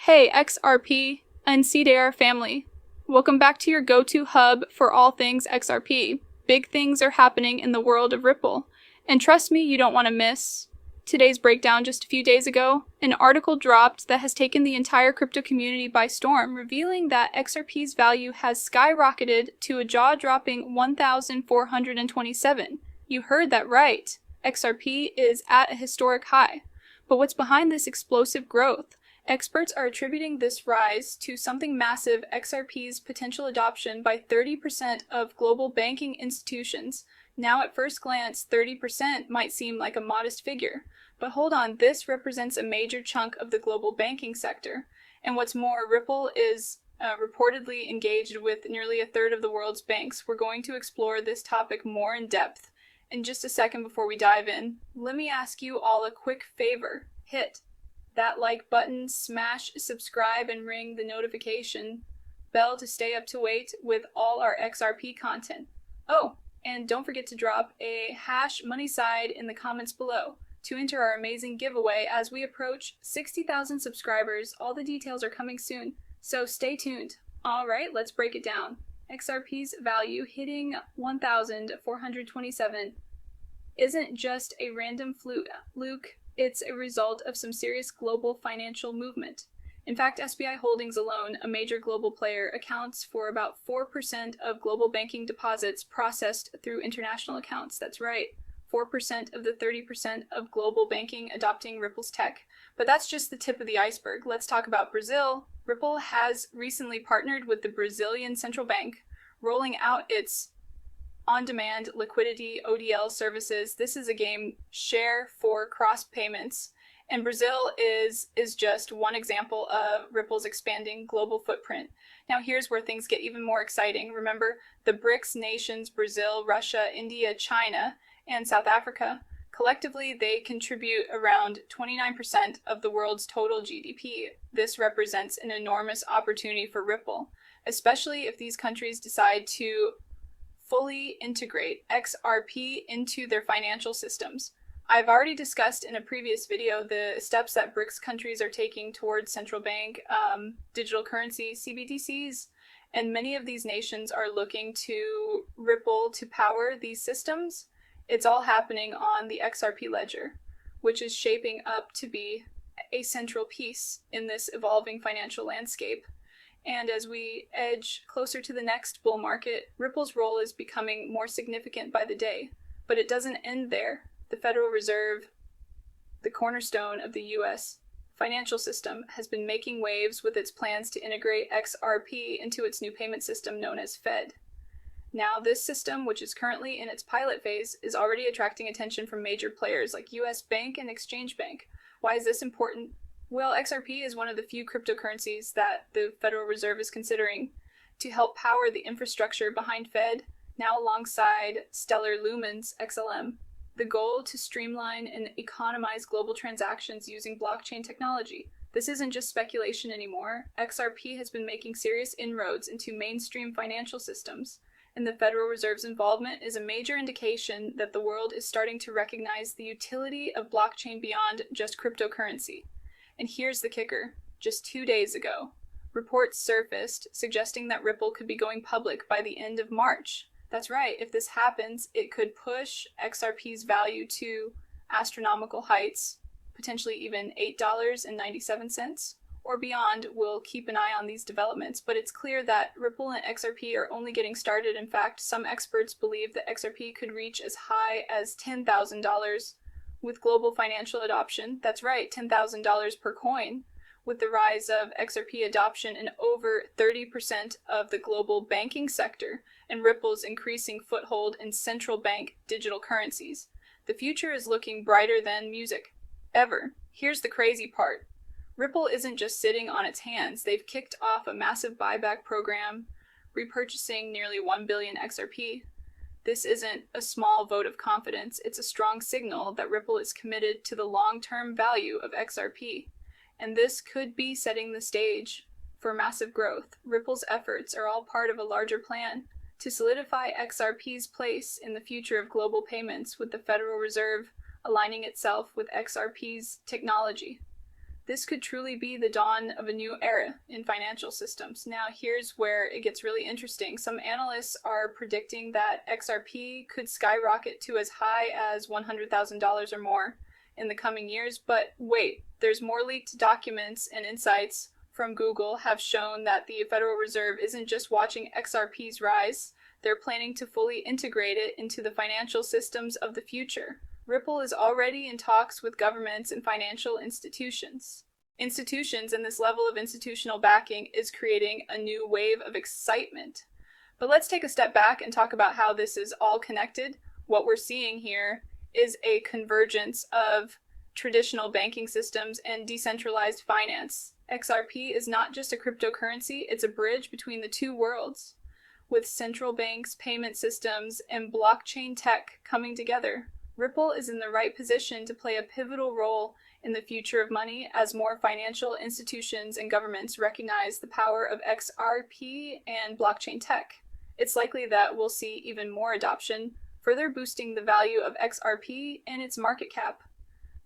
Hey XRP and CDR family, welcome back to your go-to hub for all things XRP. Big things are happening in the world of Ripple, and trust me, you don't want to miss today's breakdown. Just a few days ago, an article dropped that has taken the entire crypto community by storm, revealing that XRP's value has skyrocketed to a jaw-dropping 1,427. You heard that right. XRP is at a historic high. But what's behind this explosive growth? Experts are attributing this rise to something massive: XRP's potential adoption by 30% of global banking institutions. Now at first glance, 30% might seem like a modest figure, but hold on, this represents a major chunk of the global banking sector. And what's more, Ripple is reportedly engaged with nearly a third of the world's banks. We're going to explore this topic more in depth in just a second. Before we dive in, let me ask you all a quick favor. Hit that like button, smash subscribe, and ring the notification bell to stay up to date with all our XRP content. Oh, and don't forget to drop a hash money side in the comments below to enter our amazing giveaway as we approach 60,000 subscribers. All the details are coming soon, so stay tuned. Alright, let's break it down. XRP's value hitting 1,427 isn't just a random fluke. It's a result of some serious global financial movement. In fact, SBI Holdings alone, a major global player, accounts for about 4% of global banking deposits processed through international accounts. That's right, 4% of the 30% of global banking adopting Ripple's tech. But that's just the tip of the iceberg. Let's talk about Brazil. Ripple has recently partnered with the Brazilian Central Bank, rolling out its on-demand liquidity ODL services. This is a game share for cross payments, and Brazil is just one example of Ripple's expanding global footprint. Now here's where things get even more exciting. Remember, the BRICS nations, Brazil, Russia, India, China, and South Africa, collectively they contribute around 29% of the world's total GDP. This represents an enormous opportunity for Ripple, especially if these countries decide to fully integrate XRP into their financial systems. I've already discussed in a previous video the steps that BRICS countries are taking towards central bank digital currency, CBDCs, and many of these nations are looking to Ripple to power these systems. It's all happening on the XRP ledger, which is shaping up to be a central piece in this evolving financial landscape. And as we edge closer to the next bull market, Ripple's role is becoming more significant by the day. But it doesn't end there. The Federal Reserve, the cornerstone of the US financial system, has been making waves with its plans to integrate XRP into its new payment system known as Fed. Now, this system, which is currently in its pilot phase, is already attracting attention from major players like US Bank and Exchange Bank. Why is this important? Well, XRP is one of the few cryptocurrencies that the Federal Reserve is considering to help power the infrastructure behind Fed, now alongside Stellar Lumen's XLM. The goal to streamline and economize global transactions using blockchain technology. This isn't just speculation anymore. XRP has been making serious inroads into mainstream financial systems, and the Federal Reserve's involvement is a major indication that the world is starting to recognize the utility of blockchain beyond just cryptocurrency. And here's the kicker. Just 2 days ago, reports surfaced suggesting that Ripple could be going public by the end of March. That's right, if this happens, it could push XRP's value to astronomical heights, potentially even $8.97 or beyond. We'll keep an eye on these developments, but it's clear that Ripple and XRP are only getting started. In fact, some experts believe that XRP could reach as high as $10,000 with global financial adoption. That's right, $10,000 per coin, with the rise of XRP adoption in over 30% of the global banking sector and Ripple's increasing foothold in central bank digital currencies. The future is looking brighter than music ever. Here's the crazy part. Ripple isn't just sitting on its hands. They've kicked off a massive buyback program, repurchasing nearly 1 billion XRP. This isn't a small vote of confidence. It's a strong signal that Ripple is committed to the long-term value of XRP. And this could be setting the stage for massive growth. Ripple's efforts are all part of a larger plan to solidify XRP's place in the future of global payments, with the Federal Reserve aligning itself with XRP's technology. This could truly be the dawn of a new era in financial systems. Now, here's where it gets really interesting. Some analysts are predicting that XRP could skyrocket to as high as $100,000 or more in the coming years. But wait, there's more leaked documents and insights from Google have shown that the Federal Reserve isn't just watching XRP's rise, they're planning to fully integrate it into the financial systems of the future. Ripple is already in talks with governments and financial institutions. And this level of institutional backing is creating a new wave of excitement. But let's take a step back and talk about how this is all connected. What we're seeing here is a convergence of traditional banking systems and decentralized finance. XRP is not just a cryptocurrency, it's a bridge between the two worlds, with central banks, payment systems, and blockchain tech coming together. Ripple is in the right position to play a pivotal role in the future of money as more financial institutions and governments recognize the power of XRP and blockchain tech. It's likely that we'll see even more adoption, further boosting the value of XRP and its market cap.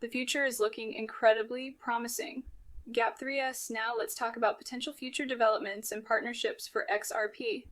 The future is looking incredibly promising. GAP3S, now let's talk about potential future developments and partnerships for XRP.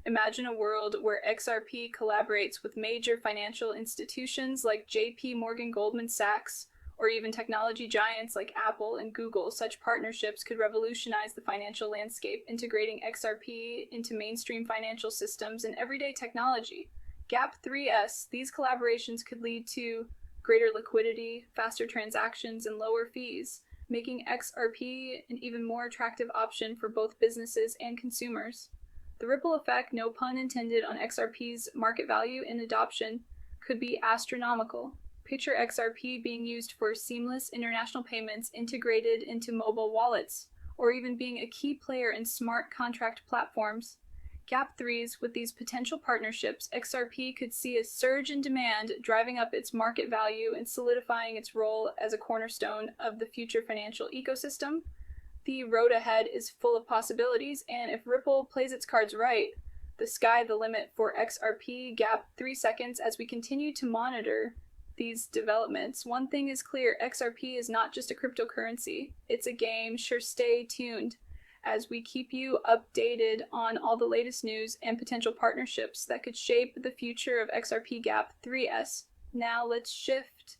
Imagine a world where XRP collaborates with major financial institutions like JP Morgan, Goldman Sachs, or even technology giants like Apple and Google. Such partnerships could revolutionize the financial landscape, integrating XRP into mainstream financial systems and everyday technology. GAP3S, these collaborations could lead to greater liquidity, faster transactions, and lower fees, making XRP an even more attractive option for both businesses and consumers. The ripple effect, no pun intended, on XRP's market value and adoption could be astronomical. Picture XRP being used for seamless international payments integrated into mobile wallets, or even being a key player in smart contract platforms. GAP3s, with these potential partnerships, XRP could see a surge in demand, driving up its market value and solidifying its role as a cornerstone of the future financial ecosystem. The road ahead is full of possibilities, and if Ripple plays its cards right, the sky the limit for XRP. Gap 3 seconds as we continue to monitor these developments. One thing is clear, XRP is not just a cryptocurrency, it's a game. Sure, stay tuned as we keep you updated on all the latest news and potential partnerships that could shape the future of XRP Gap 3S. Now let's shift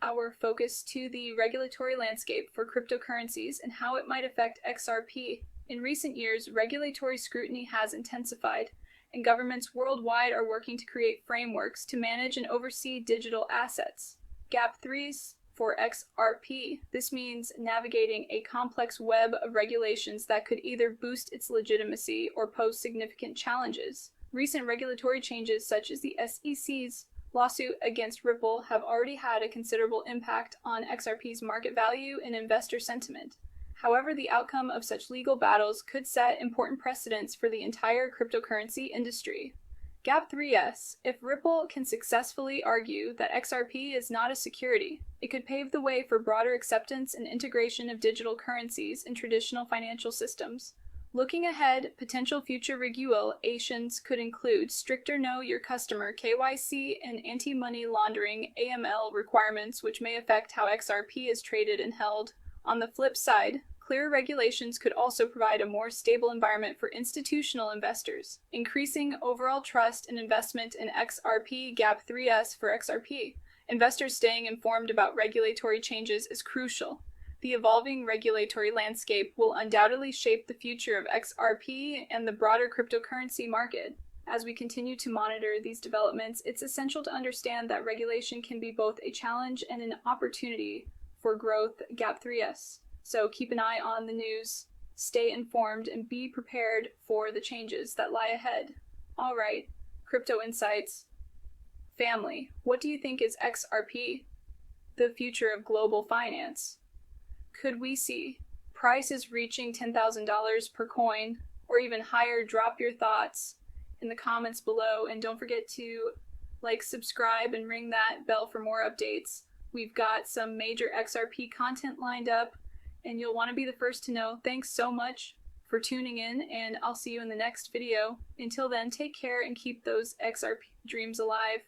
our focus to the regulatory landscape for cryptocurrencies and how it might affect XRP. In recent years, regulatory scrutiny has intensified, and governments worldwide are working to create frameworks to manage and oversee digital assets. GAP3s for XRP. This means navigating a complex web of regulations that could either boost its legitimacy or pose significant challenges. Recent regulatory changes, such as the SEC's lawsuit against Ripple, have already had a considerable impact on XRP's market value and investor sentiment. However, the outcome of such legal battles could set important precedents for the entire cryptocurrency industry. GAP3S. If Ripple can successfully argue that XRP is not a security, it could pave the way for broader acceptance and integration of digital currencies in traditional financial systems. Looking ahead, potential future regulations could include stricter Know Your Customer (KYC) and anti-money laundering (AML) requirements, which may affect how XRP is traded and held. On the flip side, clearer regulations could also provide a more stable environment for institutional investors, increasing overall trust and investment in XRP. GAP3S for XRP. Investors staying informed about regulatory changes is crucial. The evolving regulatory landscape will undoubtedly shape the future of XRP and the broader cryptocurrency market. As we continue to monitor these developments, it's essential to understand that regulation can be both a challenge and an opportunity for growth. GAP3S. So keep an eye on the news, stay informed, and be prepared for the changes that lie ahead. All right, Crypto Insights family, what do you think is XRP? The future of global finance. Could we see prices reaching $10,000 per coin or even higher? Drop your thoughts in the comments below, and don't forget to like, subscribe, and ring that bell for more updates. We've got some major XRP content lined up, and you'll want to be the first to know. Thanks so much for tuning in, and I'll see you in the next video. Until then, take care and keep those XRP dreams alive.